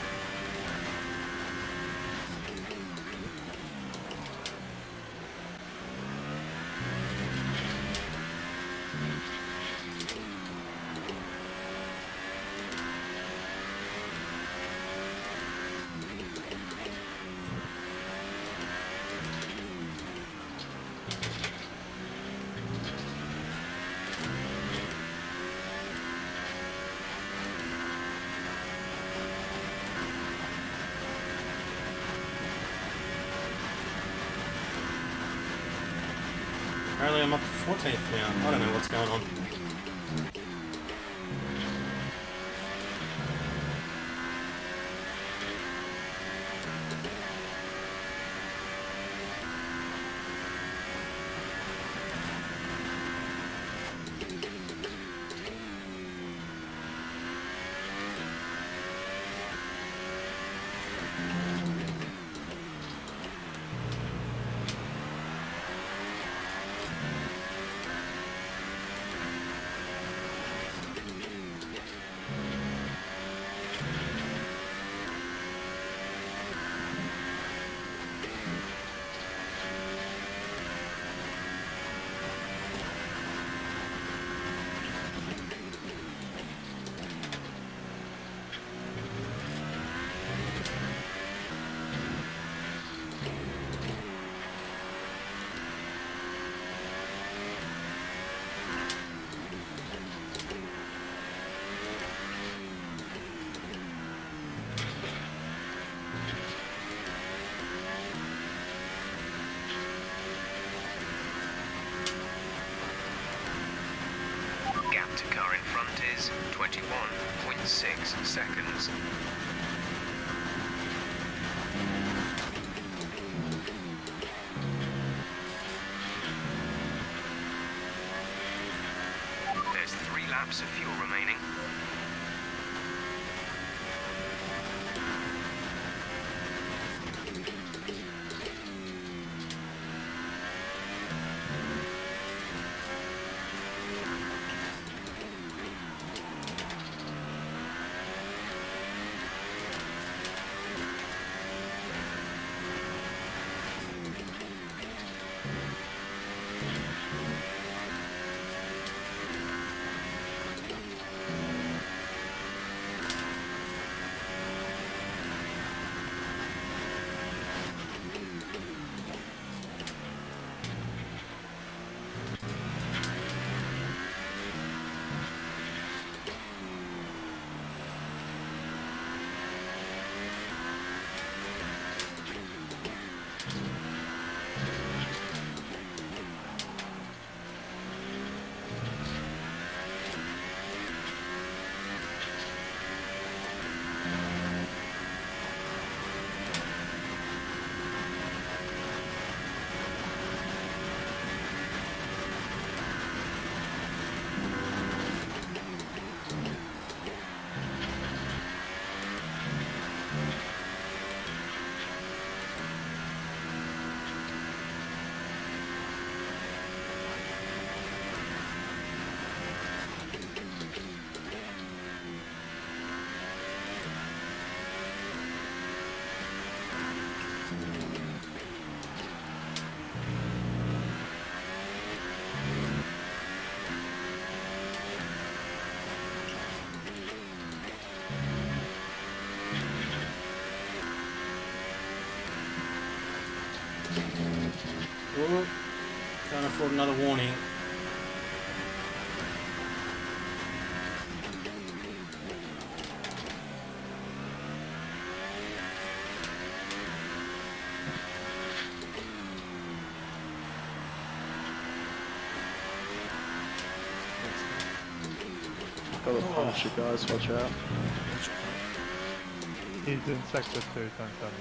Apparently I'm up to 14th now. I don't know what's going on. Gap to car in front is 21.6 seconds. There's 3 laps of fuel remaining. Ooh. Can't afford another warning. Got a puncher, guys. Watch out. He's in sector 2, don't tell me.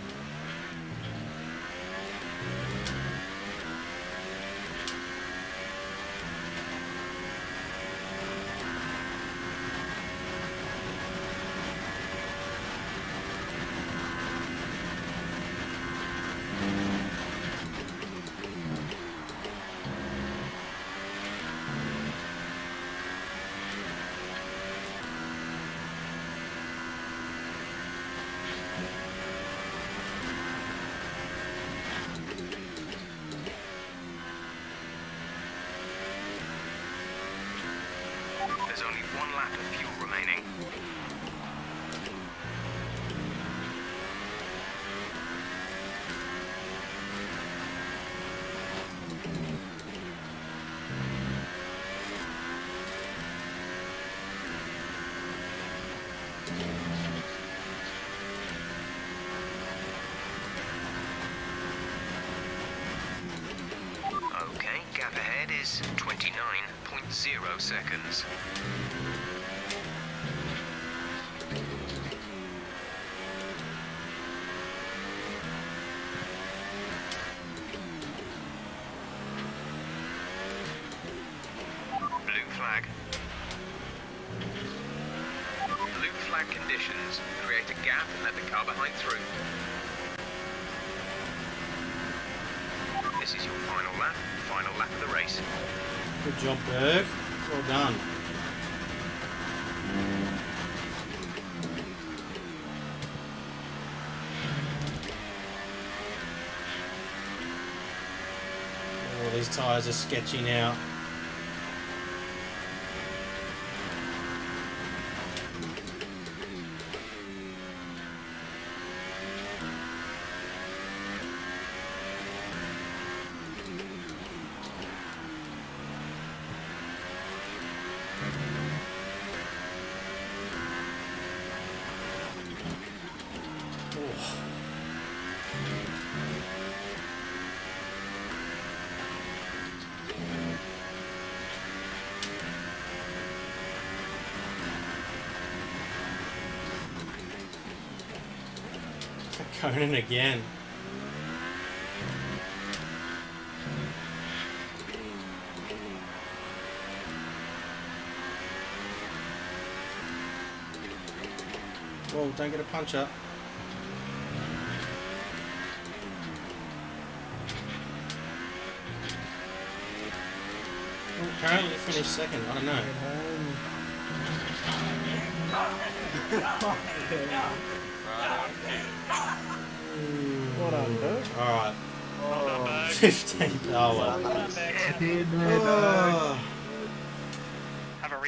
There's only 1 lap of fuel remaining. Okay, gap ahead is 29.0 seconds. Blue flag. Blue flag conditions. Create a gap and let the car behind through. This is your final lap of the race. Good job, Berg. Well done. Oh, these tyres are sketchy now. Conan again. Whoa, don't get a punch up. Well, apparently you finished second, I don't know. What on, Berg? Alright. 15th. Oh well.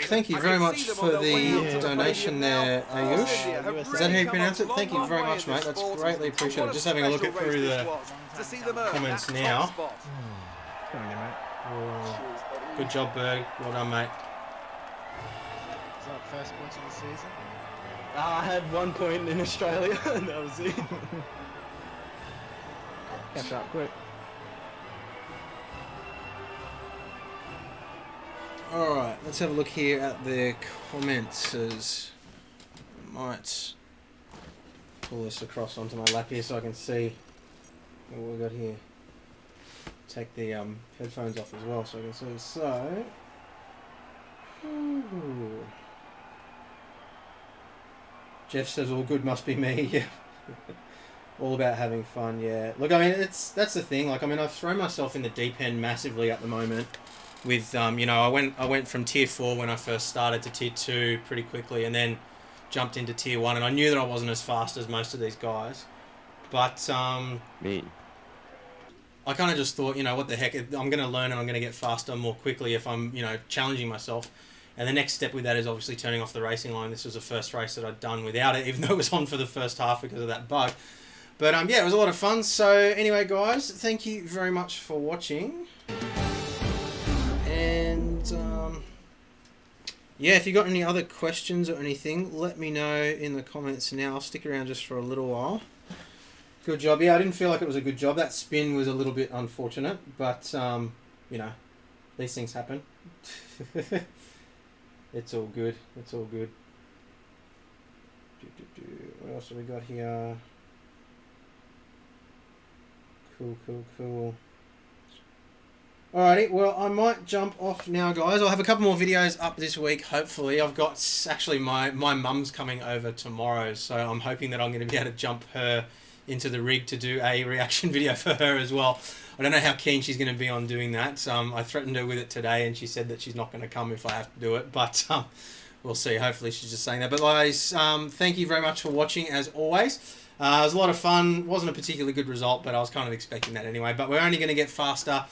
Thank you very much for the donation there, Ayush. Is that how you pronounce it? Thank you very much, mate. That's greatly appreciated. Just having a look through the comments now. Good job, Berg. Well done, mate. Is that first point of the season? I had 1 point in Australia, and that was it. Catch up quick. Alright, let's have a look here at the comments. Might pull this across onto my lap here so I can see what we got here. Take the headphones off as well so I can see. So, ooh. Jeff says all good must be me. Yeah. All about having fun, yeah. Look, I mean, that's the thing. Like, I mean, I've thrown myself in the deep end massively at the moment. With you know, I went from tier 4 when I first started to tier 2 pretty quickly, and then jumped into tier 1. And I knew that I wasn't as fast as most of these guys, but Me. I kind of just thought, you know, what the heck, I'm going to learn and I'm going to get faster more quickly if I'm, you know, challenging myself. And the next step with that is obviously turning off the racing line. This was the first race that I'd done without it, even though it was on for the first half because of that bug. But yeah, it was a lot of fun. So anyway, guys, thank you very much for watching. And yeah, if you got any other questions or anything, let me know in the comments now. I'll stick around just for a little while. Good job. Yeah, I didn't feel like it was a good job. That spin was a little bit unfortunate, but you know, these things happen. It's all good. It's all good. What else have we got here? Cool. Alrighty, well, I might jump off now, guys. I'll have a couple more videos up this week, hopefully. I've got, actually, my mum's coming over tomorrow, so I'm hoping that I'm going to be able to jump her into the rig to do a reaction video for her as well. I don't know how keen she's going to be on doing that. I threatened her with it today, and she said that she's not going to come if I have to do it, but we'll see. Hopefully she's just saying that. But guys, thank you very much for watching, as always. It was a lot of fun. Wasn't a particularly good result, but I was kind of expecting that anyway. But we're only going to get faster.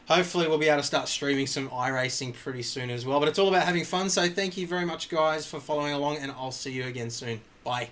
Hopefully we'll be able to start streaming some iRacing pretty soon as well. But it's all about having fun, so thank you very much, guys, for following along, and I'll see you again soon. Bye.